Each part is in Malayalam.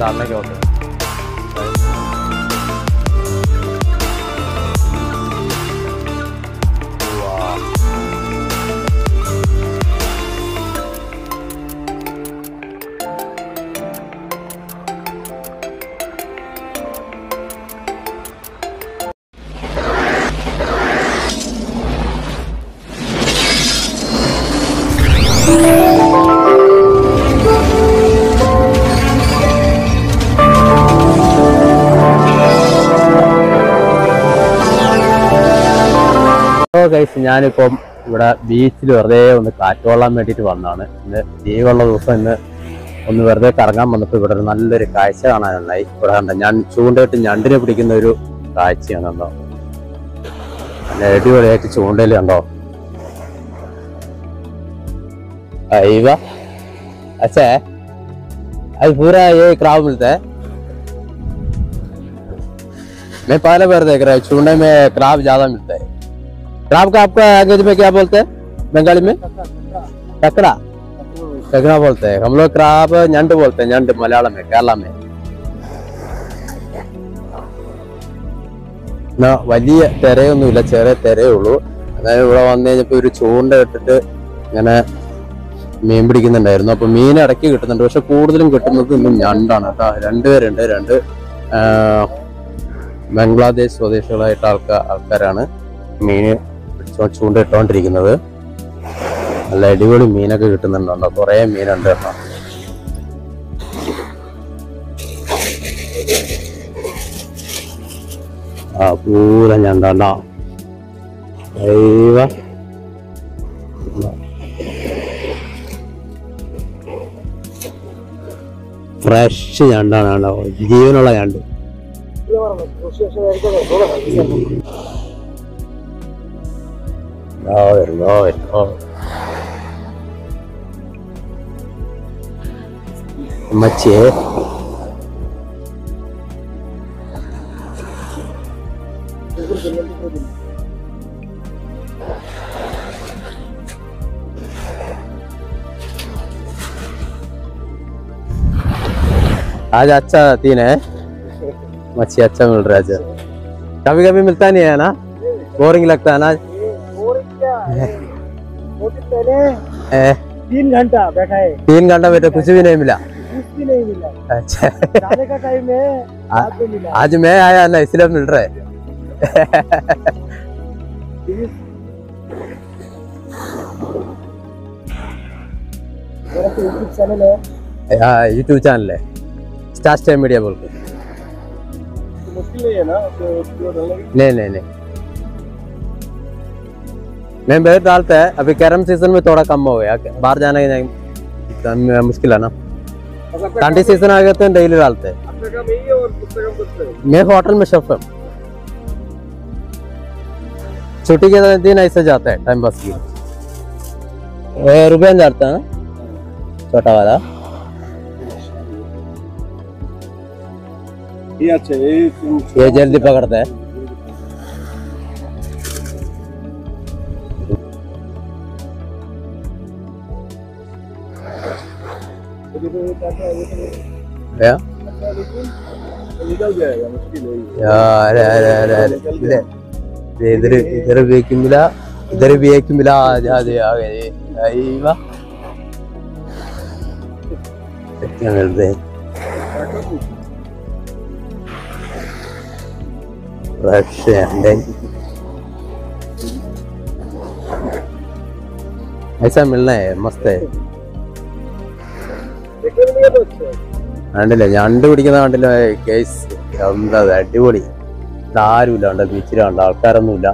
डालने के होते हैं ഞാനിപ്പം ഇവിടെ ബീച്ചിൽ വെറുതെ ഒന്ന് കാറ്റുകൊള്ളാൻ വേണ്ടിയിട്ട് വന്നതാണ്. ഇന്ന് ലീവുള്ള ദിവസം ഇന്ന് ഒന്ന് വെറുതെ കറങ്ങാൻ വന്നപ്പോൾ ഇവിടെ നല്ലൊരു കാഴ്ച കാണാനുണ്ടായി. ഇവിടെ കണ്ട ഞാൻ ചൂണ്ടയിട്ട് ഞണ്ടിനെ പിടിക്കുന്ന ഒരു കാഴ്ചയാണ്. കണ്ടോ, നല്ല അടിപൊളിയായിട്ട് ചൂണ്ടയിൽ കണ്ടോ. അയ്യ अच्छा आज पूरा ये क्राब मिलता है. मैं पहले बार देख रहा हूँ चूंडे में क्राब ज्यादा मिलता है. क्राब का आपका लैंग्वेज में क्या बोलते हैं? बंगाली में ककड़ा ककड़ा बोलते हैं. हम लोग क्राब ഞണ്ട് बोलते हैं. ഞണ്ട് मलयालम में केरला में. വലിയ തിരയൊന്നുമില്ല, ചെറിയ തിരയേ ഉള്ളൂ. അതായത് ഇവിടെ വന്നു കഴിഞ്ഞപ്പോൾ ഒരു ചൂണ്ട ഇട്ടിട്ട് ഇങ്ങനെ മീൻ പിടിക്കുന്നുണ്ടായിരുന്നു. അപ്പൊ മീൻ ഇടയ്ക്ക് കിട്ടുന്നുണ്ട്, പക്ഷെ കൂടുതലും കിട്ടുന്നത് ഇന്ന് ഞണ്ടാണ് കേട്ടോ. രണ്ടുപേരുണ്ട്, രണ്ട് ബംഗ്ലാദേശ് സ്വദേശികളായിട്ട് ആൾക്കാരാണ് മീന് ചൂണ്ട ഇട്ടോണ്ടിരിക്കുന്നത്. നല്ല അടിപൊളി മീനൊക്കെ കിട്ടുന്നുണ്ടോ, കുറെ മീനുണ്ട് കേട്ടോ. ആ പൂര ഞണ്ടോ. ഫ്രഷ് ഞണ്ടാണ് കേട്ടോ, ജീവനുള്ള ഞണ്ട്. മച്ചിയെ आज अच्छा तीन है, मच्छी अच्छा मिल रहा है. कभी कभी मिलता नहीं है ना, बोरिंग लगता है ना. 3 घंटा बैठा है. 3 घंटा बैठे, कुछ भी नहीं मिला. कुछ भी नहीं मिला. अच्छा जाने का टाइम है, आज मैं आया ना इसलिए मिल रहा है. यूट्यूब चैनल है. हाँ यूट्यूब चैनल है, स्टार स्टे मीडिया बोल के. मुश्किल नहीं है ना नहीं मैं बहुत डालता है. अभी कैरम सीजन में थोड़ा कम हो गया, बाहर जाने की मुश्किल है ना. ठंडी सीजन आ गया तो डेली डालते हैं. मैं होटल में शेफ हूँ. छुट्टी के दिन ऐसे जाता है टाइम पास की. रुपया जाता है छोटा वाला. ये जल्दी पकड़ता है. यार इधर भी एक मिला, इधर भी एक मिला. आ गए क्या मिलते हैं. ऐसा मिलना है, मस्त है. കണ്ടില്ലേ ഞണ്ട് പിടിക്കുന്ന കണ്ടില്ലേ കേസ്, എന്താ അടിപൊളി. ഇവിടെ ആരുമില്ല, കണ്ട ബീച്ചിലുണ്ട്, ആൾക്കാരൊന്നുമില്ല.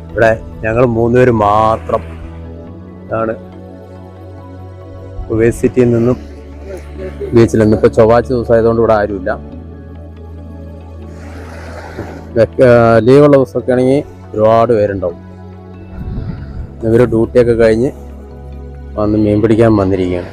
ഇവിടെ ഞങ്ങൾ 3 പേര് മാത്രം ആണ് കുവൈറ്റ് സിറ്റിയിൽ നിന്നും ബീച്ചിൽ നിന്ന്. ഇപ്പൊ ചൊവ്വാഴ്ച ദിവസമായതുകൊണ്ട് ഇവിടെ ആരുമില്ല. ലീവുള്ള ദിവസമൊക്കെ ആണെങ്കിൽ ഒരുപാട് പേരുണ്ടാവും. ഇവർ ഡ്യൂട്ടിയൊക്കെ കഴിഞ്ഞ് വന്ന് മീൻ പിടിക്കാൻ വന്നിരിക്കുകയാണ്.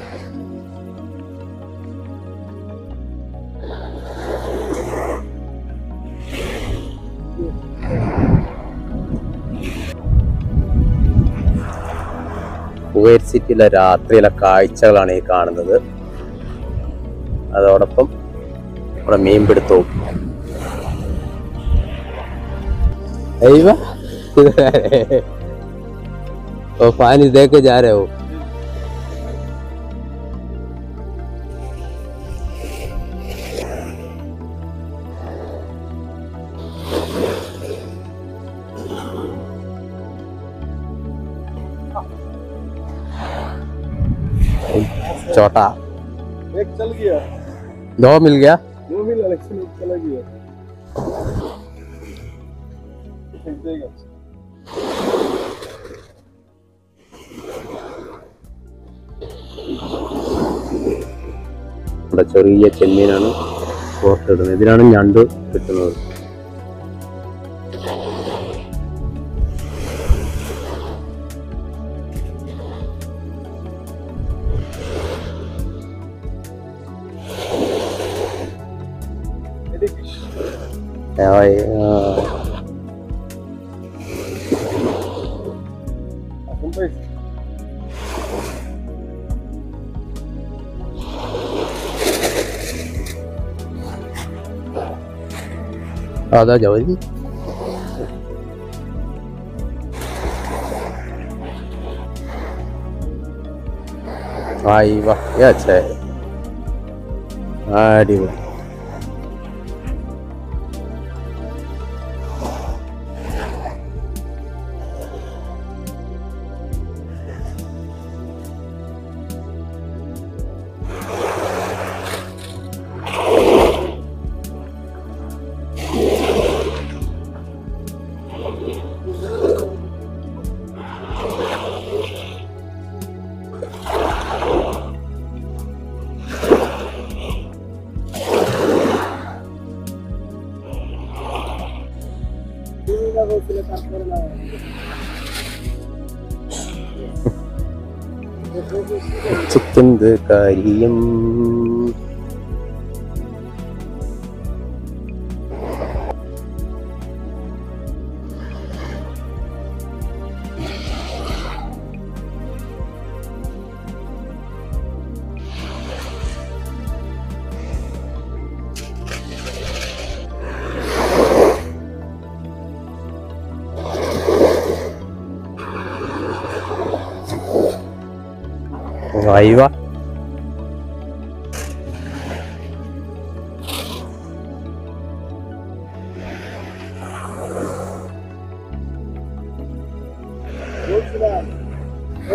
കുവൈറ്റ് സിറ്റിയിലെ രാത്രിയിലെ കാഴ്ചകളാണ് ഈ കാണുന്നത്. അതോടൊപ്പം ഇവിടെ മീൻപിടുത്തവും. पानी देख के जा रहे हो? छोटा एक चल गया, 2 मिल गया। 2 मिला लेकिन एक चला गया। फेंक देगा। ഇവിടെ ചെറിയ ചെമ്മീനാണ് കോർത്തിടുന്നത്. ഇതിനാണ് ഞണ്ട് കിട്ടുന്നത്. अदा जाओ जी। भाई वाह, ये अच्छा है। अरे ചിക്കന്ത് കാര്യം Ahí va.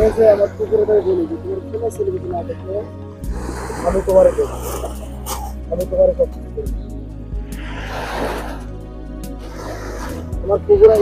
ऐसे हम आपको पूरा नहीं बोलेंगे, तुम्हारे से लेके ना सकते हैं, हमें तुम्हारे को हमारे पूरा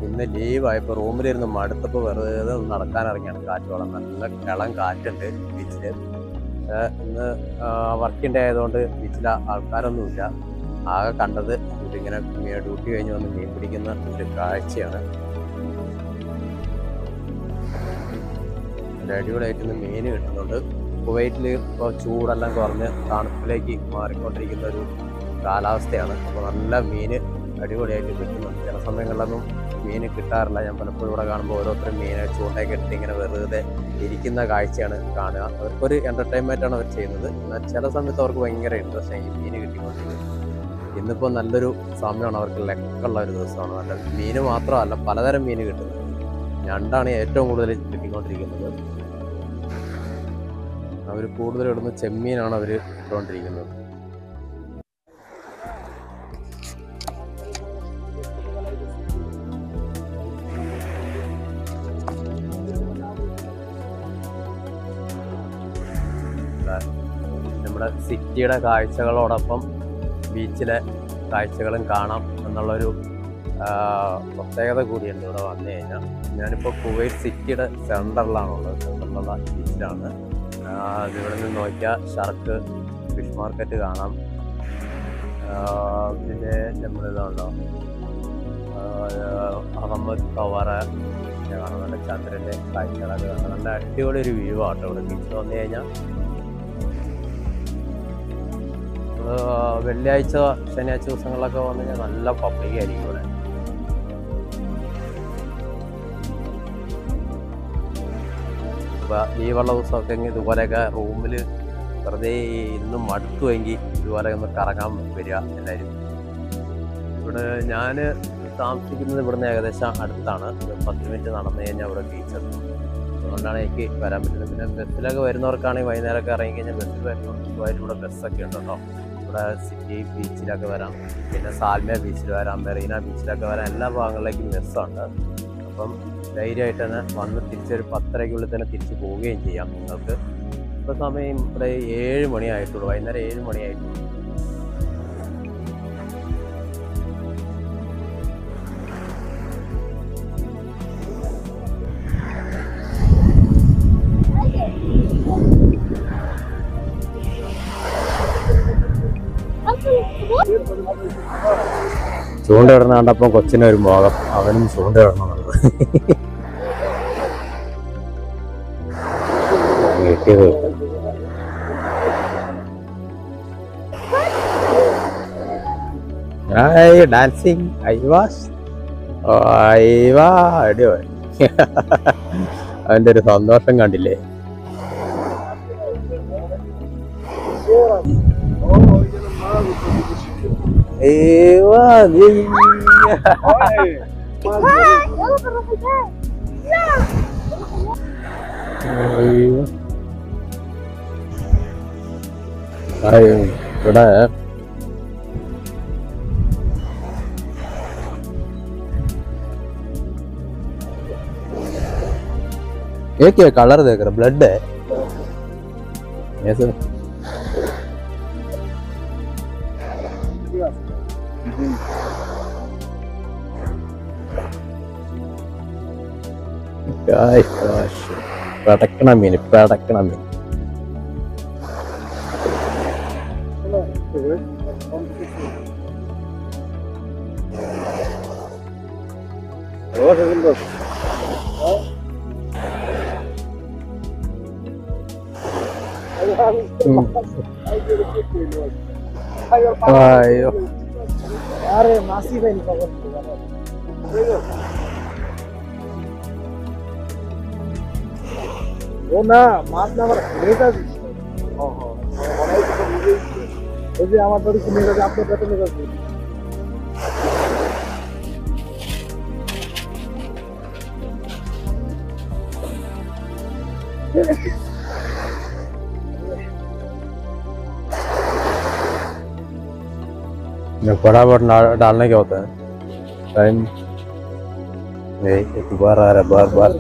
ഇന്ന് ലീവായപ്പോൾ റൂമിലിരുന്ന് മടുത്തപ്പോൾ വെറുതെ ഒന്ന് നടക്കാനിറങ്ങിയാണ്. കാറ്റോളം നല്ല കിളം കാറ്റുണ്ട് ബീച്ചിൽ. ഇന്ന് വർക്കിംഗ് ഡേ ആയതുകൊണ്ട് ബീച്ചിൽ ആൾക്കാരൊന്നുമില്ല. ആകെ കണ്ടത് ഇവരിങ്ങനെ ഡ്യൂട്ടി കഴിഞ്ഞ് വന്ന് മീൻ പിടിക്കുന്ന ഒരു കാഴ്ചയാണ്. അടിപൊളിയായിട്ട് മീൻ കിട്ടുന്നുണ്ട്. കുവൈറ്റിൽ ഇപ്പോൾ ചൂടെല്ലാം കുറഞ്ഞ് തണുപ്പിലേക്ക് മാറിക്കൊണ്ടിരിക്കുന്ന ഒരു കാലാവസ്ഥയാണ്. അപ്പോൾ നല്ല മീൻ അടിപൊളിയായിട്ട് കിട്ടുന്നുണ്ട്. ചില സമയങ്ങളിലൊന്നും മീൻ കിട്ടാറില്ല. ഞാൻ പലപ്പോഴും ഇവിടെ കാണുമ്പോൾ ഓരോരുത്തരും മീനെ ചൂണ്ടയൊക്കെ ഇട്ട് ഇങ്ങനെ വെറുതെ ഇരിക്കുന്ന കാഴ്ചയാണ് കാണുക. അവർക്കൊരു എൻ്റർടൈൻമെൻറ്റാണ് അവർ ചെയ്യുന്നത്. എന്നാൽ ചില സമയത്ത് അവർക്ക് ഭയങ്കര ഇൻട്രസ്റ്റ് ആയി മീൻ കിട്ടിക്കൊണ്ടിരിക്കുന്നത്. ഇന്നിപ്പോൾ നല്ലൊരു സമയമാണ്, അവർക്ക് ലെക്കുള്ള ഒരു ദിവസമാണ്. നല്ല മീൻ മാത്രമല്ല പലതരം മീൻ കിട്ടുന്നത്. ഞണ്ടാണ് ഏറ്റവും കൂടുതൽ കിട്ടിക്കൊണ്ടിരിക്കുന്നത്. അവർ കൂടുതൽ ഇടുന്ന ചെമ്മീനാണ് അവർ ഇട്ടുകൊണ്ടിരിക്കുന്നത്. നമ്മുടെ സിറ്റിയുടെ കാഴ്ചകളോടൊപ്പം ബീച്ചിലെ കാഴ്ചകളും കാണാം എന്നുള്ളൊരു പ്രത്യേകത കൂടിയുണ്ട് ഇവിടെ വന്നു കഴിഞ്ഞാൽ. ഞാനിപ്പോൾ കുവൈറ്റ് സിറ്റിയുടെ സെൻറ്ററിലാണുള്ളത്. സെൻറ്ററിലുള്ള ബീച്ചിലാണ്. ഇവിടെ നിന്ന് നോക്കിയാൽ ഷർക്ക് ഫിഷ് മാർക്കറ്റ് കാണാം. പിന്നെ നമ്മളിതുണ്ടോ അഹമ്മദ് കവറ കാണാം. നല്ല ചന്ദ്രൻ്റെ കാഴ്ചകളൊക്കെ കാണാം. നല്ല അടിപൊളി ഒരു വ്യൂ ആട്ടോ ഇവിടെ ബീച്ചിൽ വന്നു കഴിഞ്ഞാൽ. വെള്ളിയാഴ്ച ശനിയാഴ്ച ദിവസങ്ങളിലൊക്കെ വന്നു കഴിഞ്ഞാൽ നല്ല പബ്ലിക് ആയിരിക്കും ഇവിടെ. ലീവുള്ള ദിവസമൊക്കെ ഇതുപോലെയൊക്കെ റൂമിൽ വെറുതെ ഇന്നും മടുക്കുമെങ്കിൽ ഇതുപോലെ ഒന്ന് കറങ്ങാൻ വരിക എല്ലാവരും. ഇവിടെ ഞാൻ താമസിക്കുന്നത് ഇവിടുന്ന് ഏകദേശം അടുത്താണ്. 10 മിനിറ്റ് നടന്നു കഴിഞ്ഞാൽ ഇവിടെ ബീച്ചെത്തും. അതുകൊണ്ടാണ് എനിക്ക് വരാൻ പറ്റുന്നത്. പിന്നെ ബസ്സിലൊക്കെ വരുന്നവർക്കാണെങ്കിൽ വൈകുന്നേരമൊക്കെ ഇറങ്ങി കഴിഞ്ഞാൽ ബസ്സിൽ വരുന്നവർക്ക് ഇവിടെ ബസ്സൊക്കെ ഉണ്ട് കേട്ടോ. ഇവിടെ സിറ്റി ബീച്ചിലൊക്കെ വരാം, പിന്നെ സാൽമിയ ബീച്ചിൽ വരാം, മെറീന ബീച്ചിലൊക്കെ വരാം. എല്ലാ ഭാഗങ്ങളിലേക്കും ബസ്സുണ്ട്. അപ്പം ധൈര്യമായിട്ട് തന്നെ വന്ന് തിരിച്ചൊരു 10:30-ക്കുള്ളിൽ തന്നെ തിരിച്ച് പോവുകയും ചെയ്യാം നിങ്ങൾക്ക്. ഇപ്പോൾ സമയം ഇവിടെ 7 മണിയായിട്ടുള്ളൂ, വൈകുന്നേരം 7 മണിയായിട്ടുള്ളൂ. ചൂണ്ട ഇടുന്ന കണ്ടപ്പോൾ കൊച്ചിനൊരു മോഹം, അവനും ചൂണ്ട ഇടണമെന്നുള്ളത്. കിട്ടിയത് ഡാൻസിങ് അടിപൊളി. അവൻ്റെ ഒരു സന്തോഷം കണ്ടില്ലേ? ഇവിടെ एक कलर देख रहा ब्लड है ऐसे പടക്കണ മീൻ ayo अरे मासी भाई नहीं पकड़ वो ना मास ना আমার মেয়েটা দিছে ওহো ওই যে আমার বাড়ি মেয়েটা আপনার বেতনে যাচ্ছে बराबर डालने क्या होता है टाइम एक बार आ रहा है बार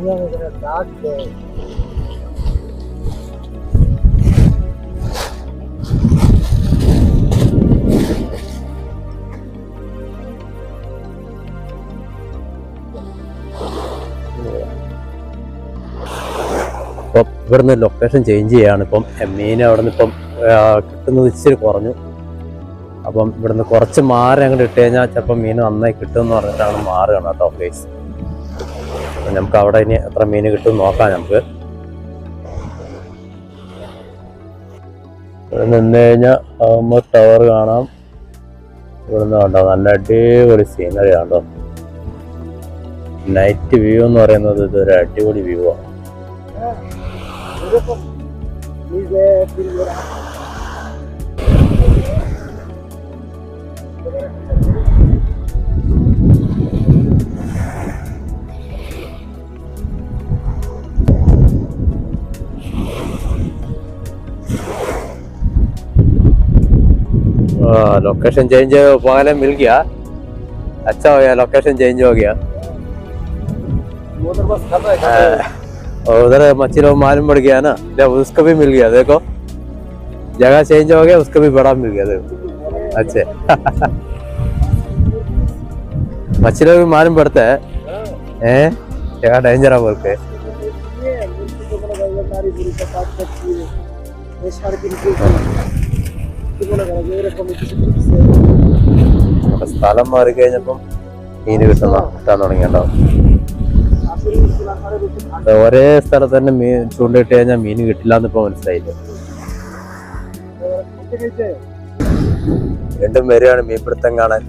दुनिया में जरा डाक दे അപ്പം ഇവിടുന്ന് ലൊക്കേഷൻ ചേഞ്ച് ചെയ്യാണ്. ഇപ്പം മീൻ അവിടെ നിന്ന് ഇപ്പം കിട്ടുന്നത് ഇച്ചിരി കുറഞ്ഞു. അപ്പം ഇവിടുന്ന് കുറച്ച് മാറി അങ്ങോട്ട് ഇട്ട് കഴിഞ്ഞാൽ ചിലപ്പോൾ മീൻ നന്നായി കിട്ടുമെന്ന് പറഞ്ഞിട്ടാണ് മാറുകയാണ് കേട്ടോ പ്ലേസ്. അപ്പം നമുക്ക് അവിടെ ഇനി എത്ര മീൻ കിട്ടും നോക്കാം. നമുക്ക് ഇവിടെ നിന്ന് കഴിഞ്ഞാൽ ടവർ കാണാം. ഇവിടുന്ന് കണ്ടോ നല്ല അടിപൊളി സീനറി ആണോ. നൈറ്റ് വ്യൂ എന്ന് പറയുന്നത് ഇതൊരു അടിപൊളി വ്യൂ ആണ്. लोकेशन चेंज पहले मिल गया. अच्छा हो गया, लोकेशन चेंज हो गया. उधर बस कर रहा है और उधर मच्छी लोग मालूम पड़ गया ना, जब उसको भी मिल गया. देखो जगह चेंज हो गया, उसको भी बड़ा मिल गया. देखो अच्छे मच्छी लोग भी मालूम पड़ता है जगह डेंजर है बोल के. സ്ഥലം മാറി കഴിഞ്ഞപ്പം മീൻ കിട്ടാൻ തുടങ്ങിയിട്ടുണ്ടാവും. ഒരേ സ്ഥലത്ത് തന്നെ മീൻ ചൂണ്ടിട്ട് കഴിഞ്ഞാൽ മീൻ കിട്ടില്ല എന്ന് ഇപ്പൊ മനസ്സിലായില്ല. രണ്ടും വരെയാണ് മീൻപിടുത്തം കാണാൻ.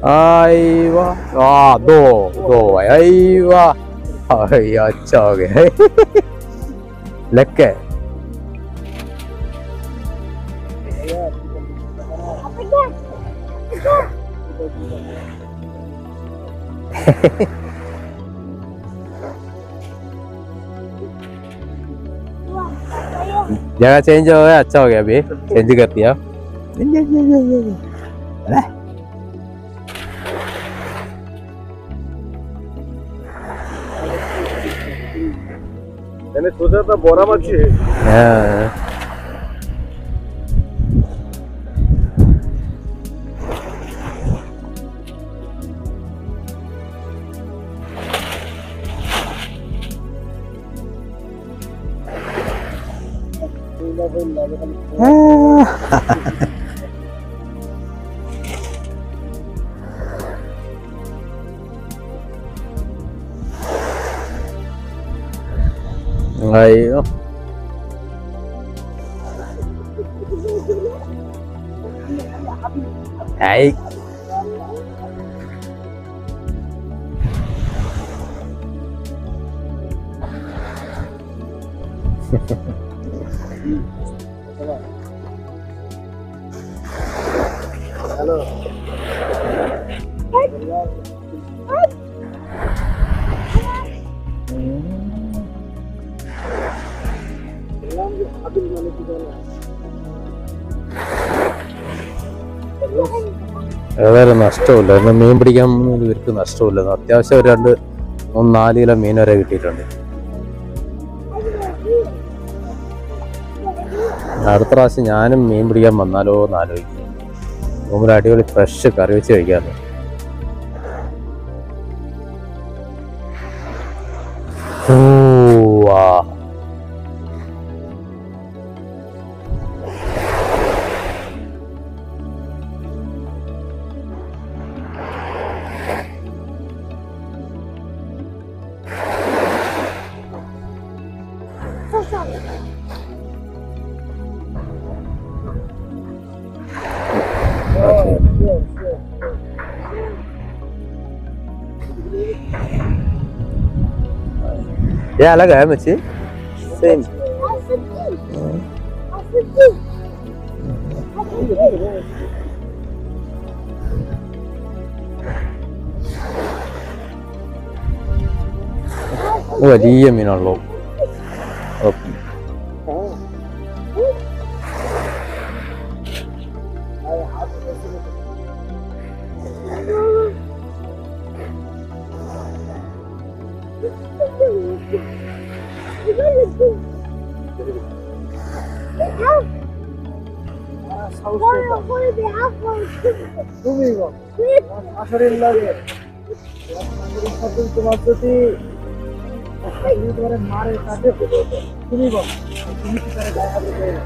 आईवा दो आईवा अच्छा हो गया लग के. जगह चेंज हो गया, अच्छा हो गया. अभी चेंज कर दिया. मैंने सोचा था बोरा मच्छी है. അയ്യോ ഹായ് हेलो ഏതായാലും നഷ്ടമില്ല. ഇന്ന് മീൻ പിടിക്കാൻ ഇവർക്ക് നഷ്ടമില്ല. അത്യാവശ്യം ഒരു 2-4 കിലോ മീൻ വരെ കിട്ടിയിട്ടുണ്ട്. അടുത്ത പ്രാവശ്യം ഞാനും മീൻ പിടിക്കാൻ വന്നാലോ എന്ന് ആലോചിക്കും. മുമ്പിൽ അടിപൊളി ഫ്രഷ് കറി വെച്ച് കഴിക്കാമല്ലോ. ये अलग है मच्छी सेम. വലിയ മീനുള്ളൂ. ഓക്കെ. তুমি আসরের লাগে তোমার যদি মারে কাটে তুমি বল তুমি কি করে গায়ে হাতে দেয়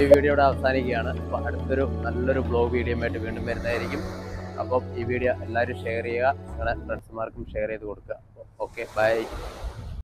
ഈ വീഡിയോ ഇവിടെ അവസാനിക്കുകയാണ്. അപ്പോൾ അടുത്തൊരു നല്ലൊരു ബ്ലോഗ് വീഡിയോ ആയിട്ട് വീണ്ടും വരുന്നതായിരിക്കും. അപ്പം ഈ വീഡിയോ എല്ലാവരും ഷെയർ ചെയ്യുക, നിങ്ങളുടെ ഫ്രണ്ട്സുമാർക്കും ഷെയർ ചെയ്ത് കൊടുക്കുക. Okay, by.